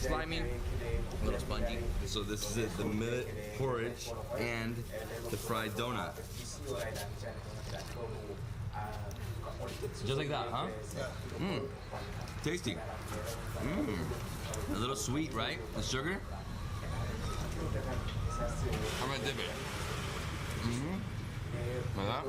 slimy, a little spongy. So this is it, the millet porridge and the fried donut. Just like that, huh? Mmm. Tasty. Mmm. A little sweet, right? The sugar. I'm gonna dip it. Mm-hmm. Like that.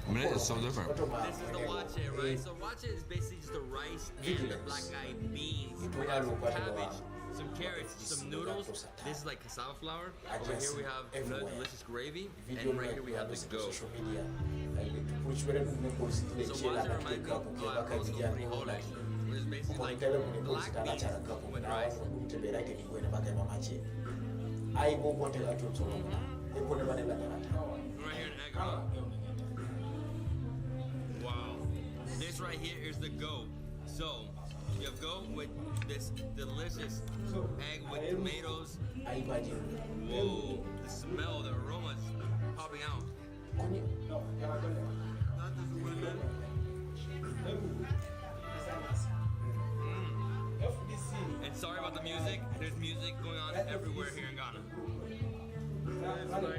Millet is so different. This is the wache, right? So wache is basically just the rice and the black eyed beans. We have some cabbage, some carrots, some noodles. This is like cassava flour. Over here we have another delicious gravy, and right here we have the goat. So wache reminds me of frijoles, which is basically like black beans with rice. Right here in Akiro. Wow. This right here is the goat. So you have goat with this delicious egg with tomatoes. Whoa. The smell, the aroma is popping out. And sorry about the music. There's music going on everywhere here in Ghana.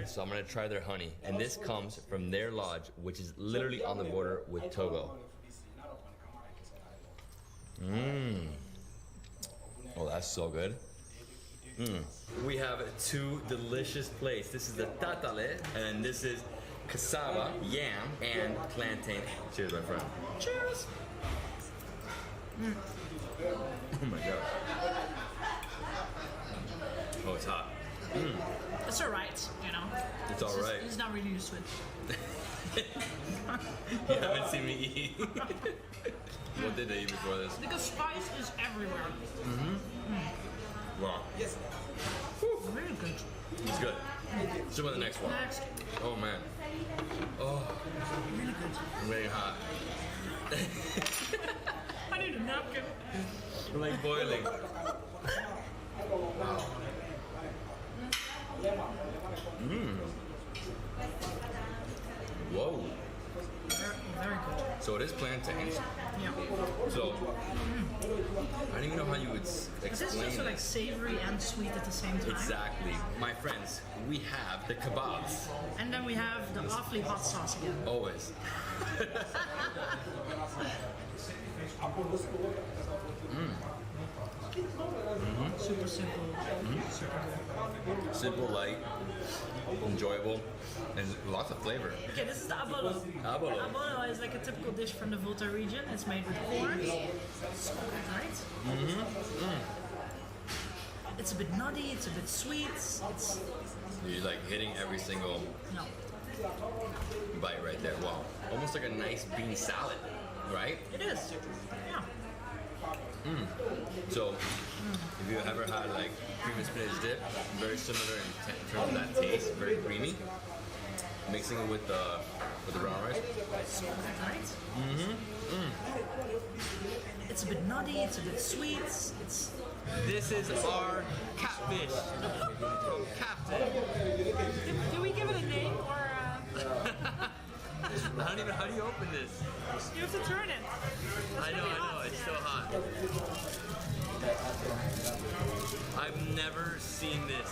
So I'm gonna try their honey, and this comes from their lodge, which is literally on the border with Togo. Mmm. Oh, that's so good. Mmm. We have two delicious plates. This is the tatale, and this is cassava, yam, and plantain. Cheers, my friend. Cheers. Mm. Oh my god. Oh, it's hot. Mm. It's alright, you know. It's alright. He's not really used to it. You haven't seen me eat. What did they eat before this? Because spice is everywhere. Mm-hmm. Wow. Yes. Really good. It's good. Let's do the next one. Next. Oh man. Oh. Really good. I'm getting hot. I need a napkin. I'm like boiling. Mmm. Whoa. Very good. So it is plantains. Yeah. So I don't even know how you would explain This is also like savory and sweet at the same time. Exactly. My friends, we have the kebabs. And then we have the awfully hot sauce again. Always. Mm-hmm. Super simple. Mm-hmm. Super good. Simple, light, enjoyable, and lots of flavor. Okay, this is the abolo. Abolo. Abolo is like a typical dish from the Volta region. It's made with corn. So good, right? Mm-hmm. Mm. It's a bit nutty, it's a bit sweet. It's You're like hitting every single no. bite right there. Wow. Almost like a nice bean salad, right? It is. Yeah. Mm. So, if you ever had like cream and spinach dip, very similar in terms of that taste, very creamy. Mixing it with the brown rice. So good, right? Mm-hmm. Mm. It's a bit nutty, it's a bit sweet. It's. This is our catfish from Captain. Do we give it a name or? I don't even. How do you open this? You have to turn it. I know. It's so hot. I've never seen this.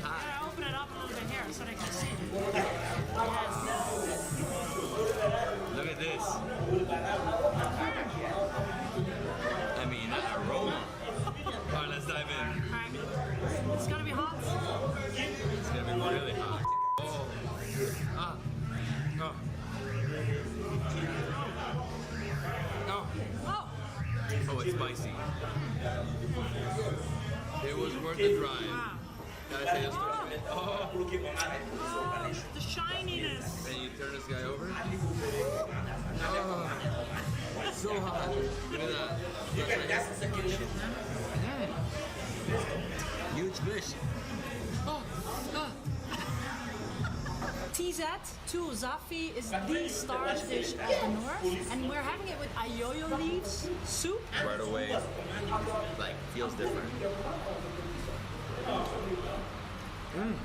I open it up a little bit here so they can see it. Yes. Look at this. I mean, that aroma. Alright, let's dive in. Alright. It's gonna be hot. It's gonna be really hot. Oh. Ah. No. No. Oh! Oh, it's spicy. It was worth the drive. Wow. Gotta say this. Oh. Oh, the shininess. And you turn this guy over. Oh. It's so hot. Look at that. Huge fish. Oh. Ah. TZ to Zafi is the starch dish of the north, and we're having it with ayoyo leaves soup. Right away, like feels different. Mm.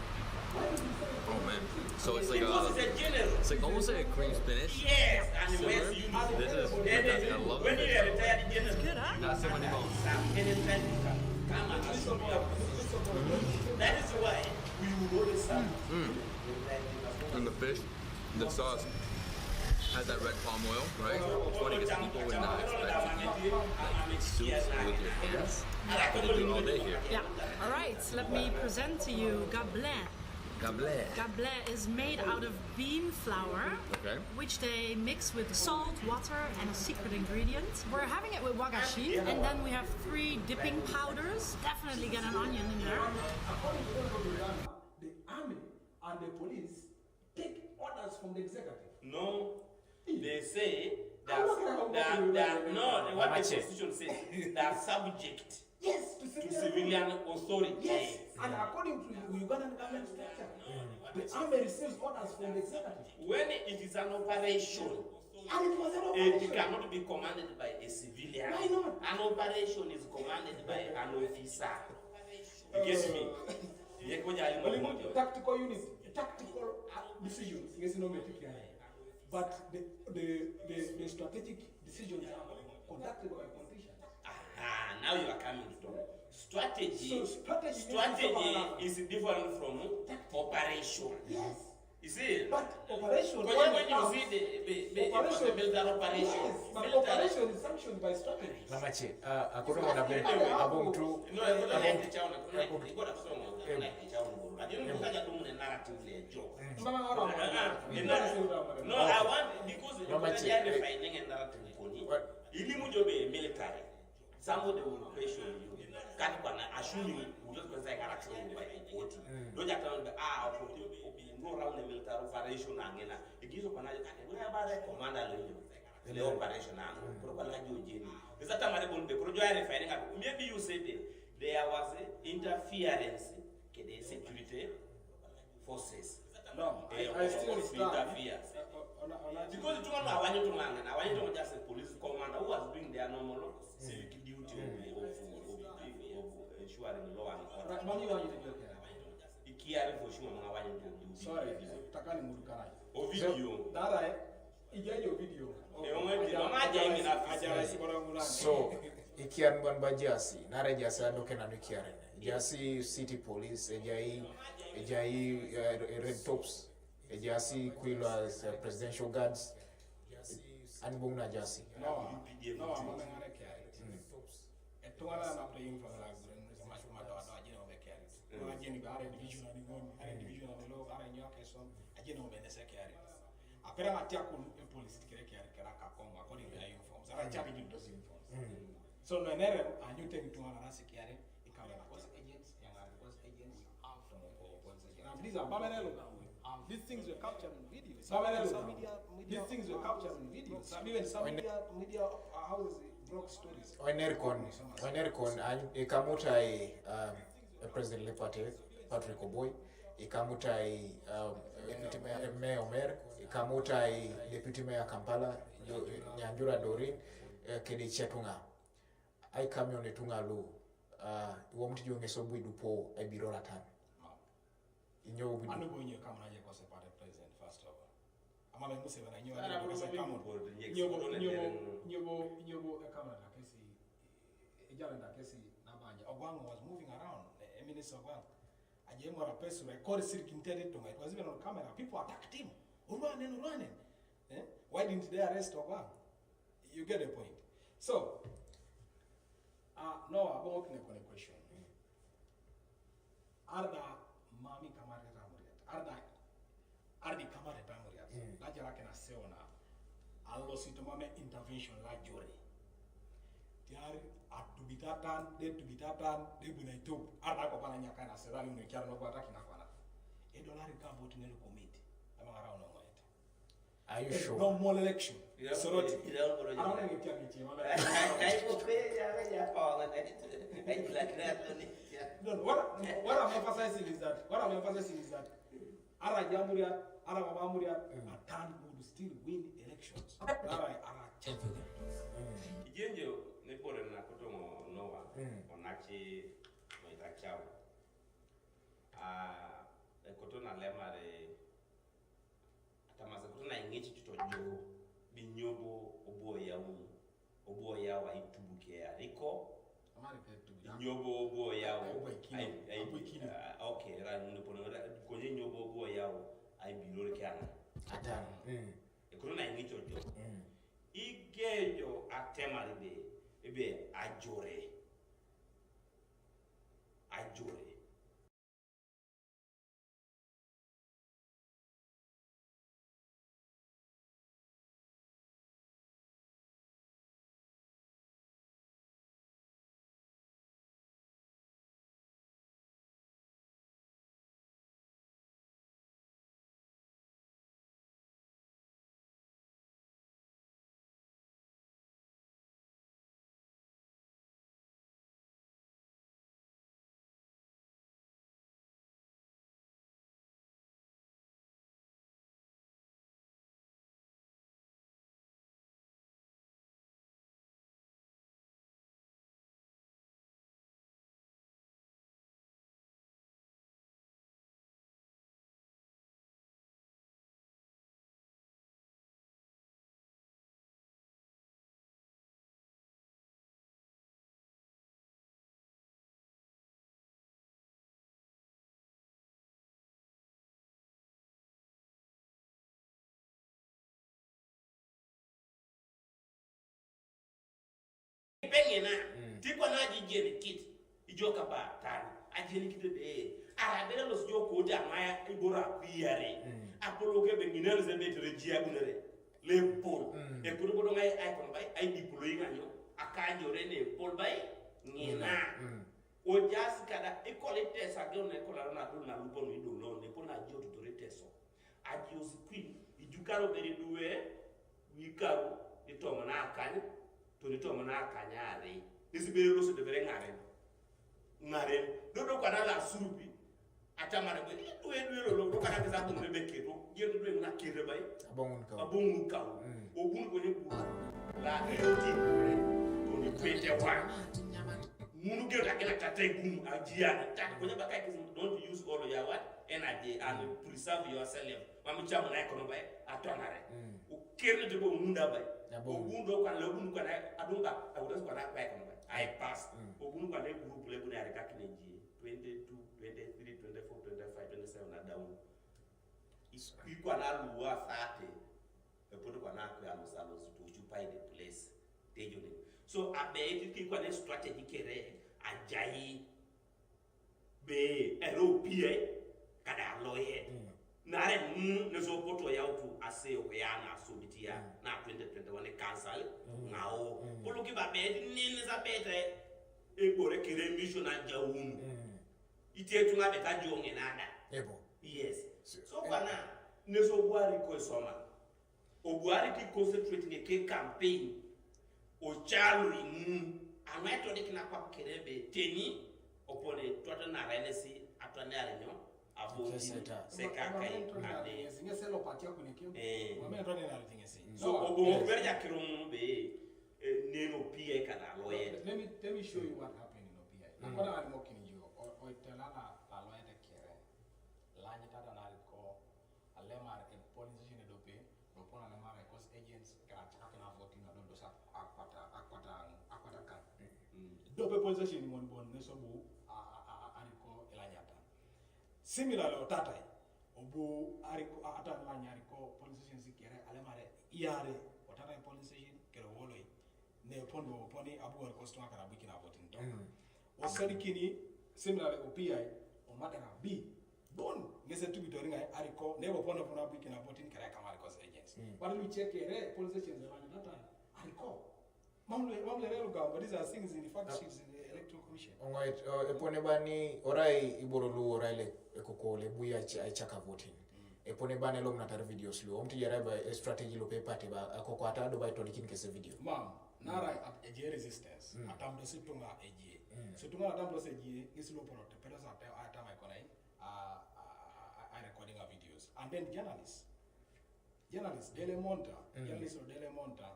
Oh man, so it's like like almost like a cream spinach. Yes, and Similar. where's you? This is fantastic. I love when the you fish. are retired, you It's good, huh? Not so many bones. anytime you can come and assume you have. That is why we will always have. And the fish, the sauce has that red palm oil, right? It's funny because people would not expect to eat like soups with your hands, but they do it all day here. Yeah. All right. Let me present to you gablin. Gablé. Gablin is made out of bean flour, Okay. which they mix with salt, water, and a secret ingredient. We're having it with wagashi, and then we have 3 dipping powders. Definitely get an onion in there. According to the army and the police take orders from the executive. No, they say that no, what the constitution says, they are subject Yes, to civilian authority. Yes, and according to Ugandan government structure, the army receives orders from the executive. When it is an operation, And it was an it operation. cannot be commanded by a civilian. Why not? An operation is commanded by an officer. You get me? Tactical unit, tactical decisions. Yes, no matter. But the strategic decisions are conducted by politicians. Now you are coming to strategy. So strategy is different from operation. Yes. You see? But operation. When you see the military operation, Yes, but operation is sanctioned by strategy. Mamache, akuna na abong tu no, I got a town. I got a song. I didn't know the narrative joke. No, I want because they are defining a narrative pony. If you be military, somebody will question you. Can't assuming you just going to say action by 40. Don't you tell the no around the military operation again. It gives up another commander the operation and is that maybe you said there was interference in the security forces. No, I still stand. Because you don't know, I want you to just a police commander who was doing their normal civic duty of ensuring law and order. Sorry, takani mudukana. Video. Dara, ijai video. so ikian ban bajasi nare jasi adoke na nukiaren jasi city police ejai red tops ejasi kuilo as presidential guards anbung na jasi No, I'm going to carry it. Etwala na playing for the Laguren, much more than I carry it. I didn't got a division of the one, a division of the law, I know some, I didn't know when they carry it. Apparently, a police carry Karakakong according to their uniforms. I charge you those uniforms. So, no, and you take to another security, it can be agents, young agents, armed from these are Babanello. These things were captured in videos. These things were captured in videos. Even some media houses broke stories. Onercon ikamuta president lepate Patrick Oboy ikamuta deputy mayor Omer ikamuta deputy mayor Kampala Nyanjura Dorin kede chetunga ai kamion etunga lo womti jonge sobu dupo e biro latan inyo I know when you come and you cause a party president first of all. I'm going to say when I knew I was a camera. Nyobo a camera like I see a jalen like I see Nabanya. Ogwang was moving around, the minister of Ogwang. I gave him a person recorded circumvented to it. Was even on camera. People attacked him. Running. Why didn't they arrest Ogwang? You get the point. So, no, I'm working on a question. Arda Mami Kamari Ramuriat. Ardi Kamari Ramuriat. Najara can aseo na. Allo sitomame intervention la jore. Tiari atubitatan, de bunaito. Arda ko pana nyaka na serali no kiara no kwata kina kwana. E dolari ka vote ne commit. Ama around Ongoet. are you sure No more election. Soroti. I don't know if No, what I'm emphasizing is that Ara Jamuriat, Ara Mamuriat, Atan would still win elections. Ara champion. Ijenjo nepore na kutomo noa onachi moitachao. Kutona lemare atamaze kutona ngichi to jogo binyobo obo yawa itubuke ya riko nyobo obo yawo okay ra nupono konye nyobo obo yawo ai bilore kana atan ekono na ngichi ojo igejo atemari be ajore pengena tipo na jijeni kit ijoka ba tan ajeni kit be arabe los joko da maya ibora kuyare apolo ke be nginel ze be trejia bunere le pol e ko do ngai ay kon bay ay diplo yi nganyo akanyo rene pol bay ngina o jas kada école tesa do na école na do na lupo no do no ne pona joto to reteso ajios queen ijukaro be duwe wikaro itomo na akanyo to ni to mana kanyare nisibere lo so de bere ngare do kana la surubi atamara be do lo kana kisa ko be keto yendo do na kire bay abongun ka obun ko ne bu la eti to ni pete wa munu ge ka kena tata gum ajiana tata ko ne ba kai don't use all your what energy and preserve yourself mamu chamu na ko no bay atonare o kerne de bo munda bay obundo kwa lebunu kwa adunga awudas kwa na back no I pass obundo kwa le group le buna ya kakineji 22 23 24 25 27 na down ikwa na luwa 30 epodo kwa na kwa amusalo to occupy the place tejone so abe ikwa na strategy kere ajai be eropie kada loye nare nezo poto ya utu aseo ya na sobitia na 2021 cancel ngao puluki ba be nini za bete ebore kire mission anja ite tunga be ka jonge nada yes so kana nezo bwari ko soma obwari ki concentrate ne ke campaign o chalu amato de kina kwa kirebe teni opone tota na renesi atwane arenyo abo sekakai ade singeselo patia kunikio wame ndone na tingesi so obo berja kirum be neno PI kana lawyer let me show you what happened in OPI nakona ali mokini jo o tela la lawyer de kere la nyita da na ko alemar e police ne dope do pona alemar e cause agents kara chaka na voting na do sa akwata kan dope police ni mon bon ne so bo ariko elanyata similarly otata obo ariko ata la nyariko police station kere alemar iare otata police station kere woloi ne pondo poni abu ar costo akara bukina voting to o sarikini similarly OPI o madara b bon ngese tubi to ringa ariko ne bo pondo pona bukina voting kare kamar cause agents but we check here police stations around that time ariko mamle relo ga but these are things in the fact sheets in the electoral commission Ongoet epone bani orai iborolu oraile ekokole buya aichaka voting epone bani lo mnatar videos lo omti yaraba strategy lo pepate ba akokwata do ba to dikin kese video mam nara eje resistance atamdo situnga eje situnga atamdo seje islo porote pero sa ata mai konai I recording our videos and then journalists Dele Monta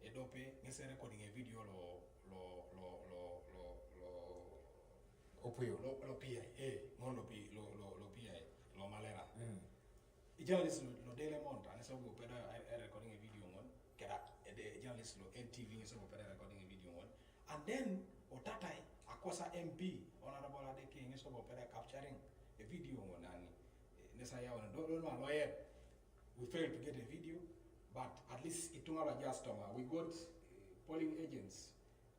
edope ngese recording a video lo opuyo lo PI ngono pi lo PI lo malera journalists lo Dele Monta nese go peda journalist lo NTV ngi so pere recording video one and then otatai akosa MP honorable Adeke ngi so pere capturing a video one and nesa ya one don't know lawyer we failed to get a video but at least itungala just we got polling agents.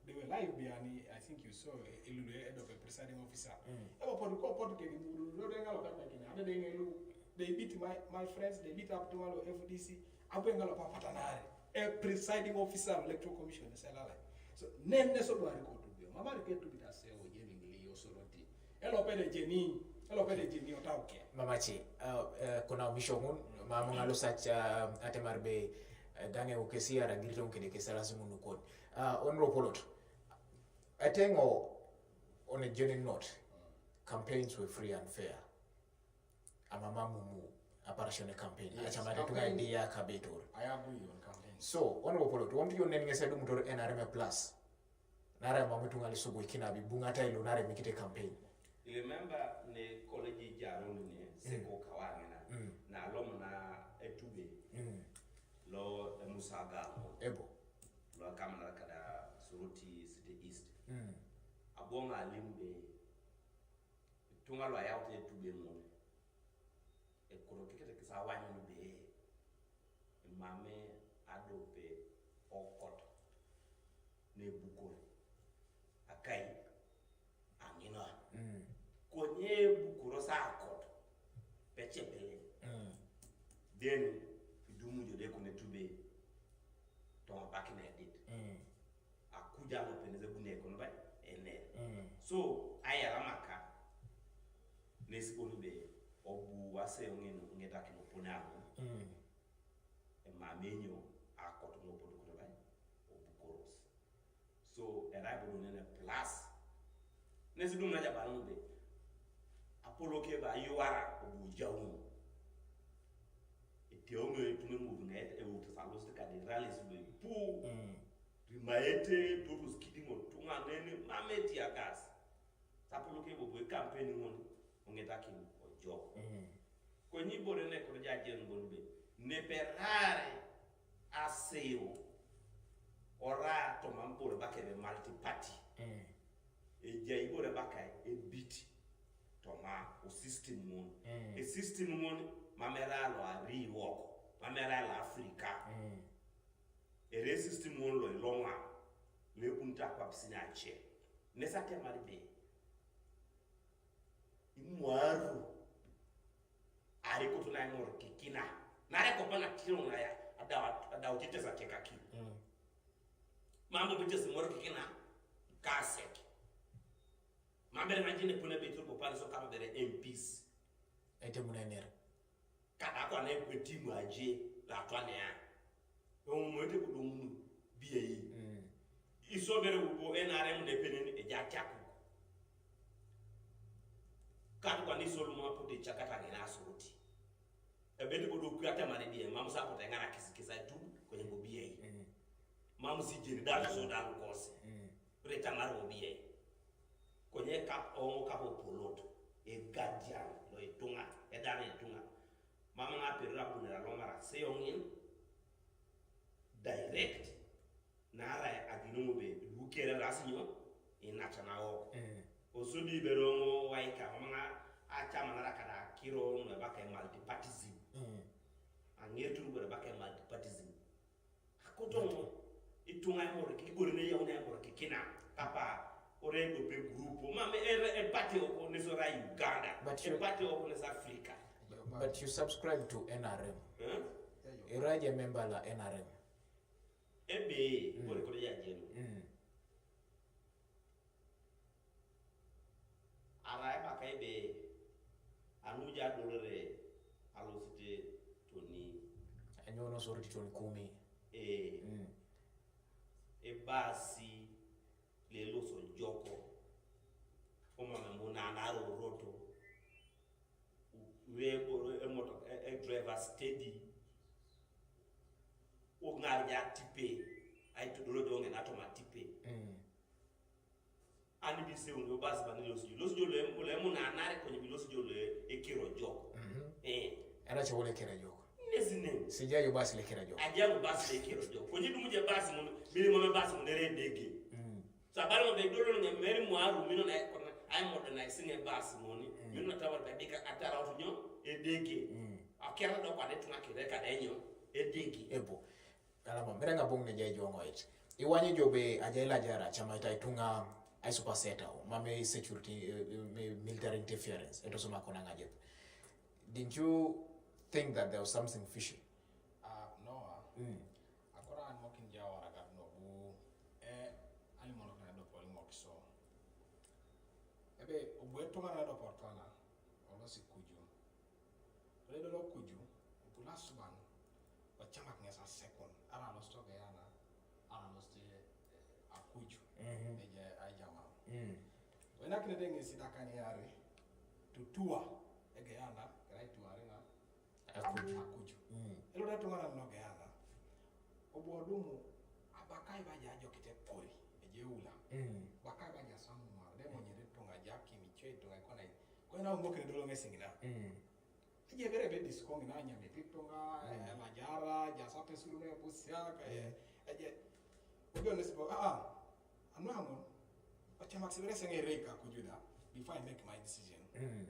They were live behind, I think you saw ilolo head of a presiding officer. They beat my friends, they beat up to FDC. A presiding officer of electoral commission. So nene so do I go to be. Mama get to be aseo yemingli osodi. Elopede jeni otauke. Mamachi, kuna mishogun mamu ngalo sacha atemarbe dange ukesia ragirito ukede kesala simu kod. On Opolot. I think on a genuine note, campaigns were free and fair. Amamamu operation campaign. Achamade tu idea kabetor. I agree on campaigns. So on Opolot, want you neni ngesedu mutor NRM plus. Nara mamu tungali subu ikina bibunga tailo nare mikite campaign. Remember ne college jaroni ne seko kawangena na lomo na etube lo musaga ebo lo kamana kada suruti city east abonga limbe tunga lo ayawte etube mo e kono kekete kisa wanyu be mame adope okot ne bukore akai angina konye bukuro sa akot peche pele then idumu jode kone tube to back in edit akuja lo peneze bune kono ba ene so ayaramaka nesibonu be obu wase ngeta kino ponamo e mamenyo akot no podo kono ba obukoros so eraibo nene plus nesidu na jabanu be apolo ke ba yuara obu jawu etiome tume movement e uta salos de cathedrales be pu rimaete todos kidding on tunga nene mameti agas sapolo ke bobo campaign ngon ngeta kin ojo ko ni bore ne ko jaje ngon be ne perare aseo ora to mambore bakebe multi party Ijai bore bakai e beat toma o system mon e system mon mamera lo ari work mamera la Africa e re system mon lo longa le unta kwa pisina che nesa te maribe imwaru ari ko tuna ngor kikina na re ko bana tiro na ya ada o tete sa keka ki mambo bete se mor kikina kasek mambere ngajine pune betur ko pale so kama bere MPs ete munener kada ko na e timu aje la twane ya o mwete ko domu biye yi iso bere wo NRM ne peneni e jatiaku kada ko ni solo mo pote chakata ni na soroti e bedi ko do kuata mane die mamu sa pote ngana kisikisa tu ko nyimbo biye yi mamu si jeni da so da ko se reta maro biye yi konye kap Opolot e guardian lo itunga e dana itunga mama nga perra punera lomara aseo ngin direct nara agino be lukere rasinyo inacha na o osodi berongo waika mama nga acha manara kada Akiro no baka multi partyism angetu ngore baka multi partyism akoto itunga mo kigore ne yawna mo kikina papa orego pe grupo mame e party o ne so ra Uganda e party o ne Africa but you subscribe to NRM iraje member la NRM ebe bore ko ya jenu ara ba kai be anuja dolore alosite toni anyono soroti toni 10 e basi lelo so joko oma memona na roto we moto driver steady o ngarja tipe ay to do do ngena to ma tipe ani bi se o bas ba ni losu le mo na nare ko ni losu le e kiro joko era che wole kira joko nesi sine sija yo basi lekera jo ajabu basi lekero jo ko ni dumuje basi mun mili mo basi mun re dege so abalo be dolo ne meri mo aru mino na ko ay mo na sine basi moni mino tawar be dika atara otu nyo e dege akera do kwa de tuna kire ka de nyo e dege ebo alama merenga bong ne jay jo Ongoet iwanyi jobe ajaila jara chama itaitunga ai super seta mame security military interference ento soma kona ngaje. Didn't you think that there was something fishy? No. Akora an mokin jawara gad no bu ali mono kana do poli mok so. Ebe obueto mana do portana. Olo si kuju. Redo lo kuju. Pula suban. Ba chamak ngesa second. Ara lo stoke yana. Ara lo ste akuju. Eje ajama. Wena kine denge sidakani yare. Tutua ege yana. Akuju. Elo da tongana no gana. Obodumu abakai baja ajo kite pori ejeula. Bakai baja samu ma de monyere tonga jaki miche tonga kona. Kona ngoke ndolo ngesingina. Eje bere be disco ngina nyame pitonga la jara jasa pesulu ne pusia ka eje. Ogo nesibo anu acha maxibere sengereka kujuda before I make my decision.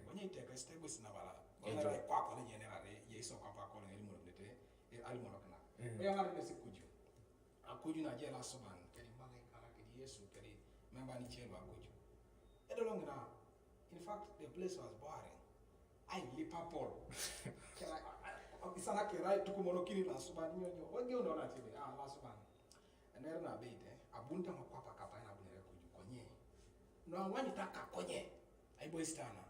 When you take a step with Navala, kwa kwa generale yeso kwa kwa ngeli mo ndete ali mo nakna we ngara ne sikuju akuju na jela soban kedi male kala kedi yesu kedi memba ni chelo akuju edolongra. In fact the place was boring. I lipapol kala isana kera tukumono kiri la soban nyonyo wage unaona tibe la soban enero na beite abunta makwapa kapa na bunere kuju konye no wani taka konye aibo istana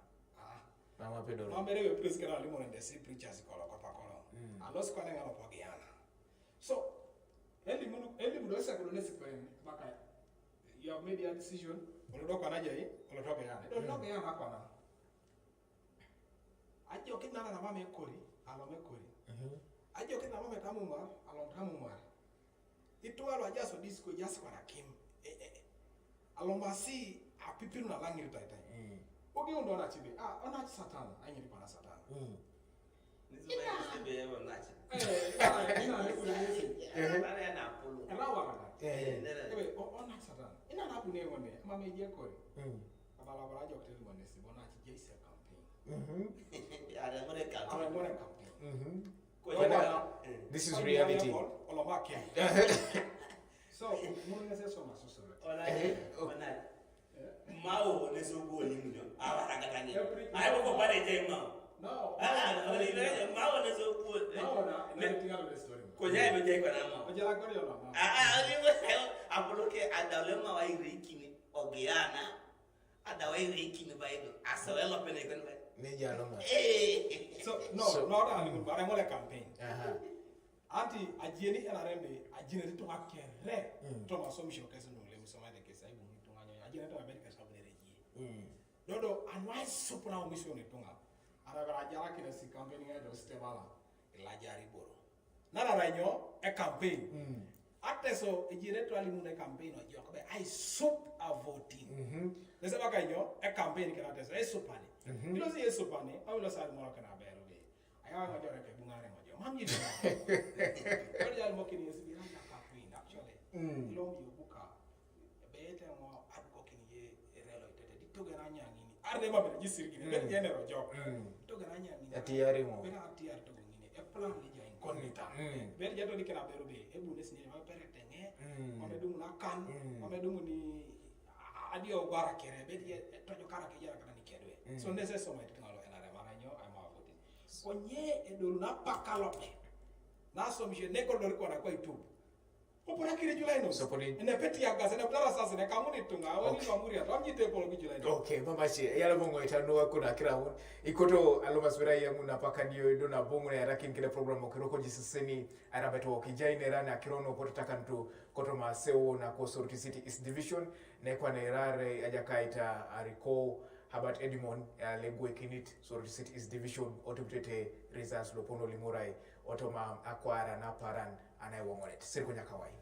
mama pedoro mama rewe praise kana limo na ndesi preachers kola kwa pakola alos kwa ngalo kwa giana so eli mudo sa ko nesi kwa baka you have made a decision olodo kwa naje olodo yana olodo yana kwa na ajo kinana na mama ekori alome kori ajo kinana mama tamuma alom tamuma itwalo ajaso disco just kwa kim alomasi apipiru na langiri taitai oge ndo na chibe ona satan anyiri pana satan nizo ba sebe ewo nachi ina ne kulesi na na polo ala wala ebe ona satan ina na bu ne wonde ama me je kore abala bala jo tell wonde si bona chi je se campaign ara more campaign this is reality oloma ke so mo ngese so maso ona mao neso go limunyo awara gatani ayo ko bare je mao no oli le mao neso go no na tinga the story ko ja be je ko na mao ojala ko yo na mao oli mo sayo apoloke adale ma wa irikini ogiana adawa irikini baido asawelo pene ko ba ne jalo ma so no da ni bare mo le campaign anti ajieni era rembe ajine to akere to ma so mi shokese no le so ma de kesa ibu to anyo ajine to america sa bune reji dodo anwai supra o mission etunga ara gara jara kina si campaign ngado stebala la jari boro nara ranyo e campaign ateso ejire to ali mun e campaign o jo ko be I sup a voting nese baka nyo e campaign kina ateso e supani ilo si e supani awlo sa mo kana bero be ayawa ngado re ke bungare mo jo mam yido wali al mokini yesi bi ranja campaign actually ilo mi buka be mo adko kini ye relo tete di toga na nyangini arde ma be jisirgi be genero jo toga na nyangini atiyari mo be na atiyar to ngini e plan ni ja incognita be jato di kena beru be e bu nesni ma perete nge ma be dum na kan ma be dum ni adio gwara kere be di tojo kara ke jara kana ni kedwe so nese so ma tingalo enare maranyo ai ma voting konye e do na pakalope na so mi je neko do ko na ko itu opora kire julai no ene peti ya gas ene plara sasa ne kamuni tunga woni wa muri ato amjite ko lo julai no okay mama che yala bongo itano kuna kira won ikoto aloma swira yangu na paka ndio ndo na bongo ya rakin kile program okiroko jisiseni AIRABET WOK Ijai ne rana Akiro no poto takantu koto ma aseo na ko Sorority City East Division ne kwa na irare ajakaita ariko Habat Edmond legwe kinit Sorority City East Division otuptete results lopono limurai otoma akwara na paran anai Ongoet sirko nyakawai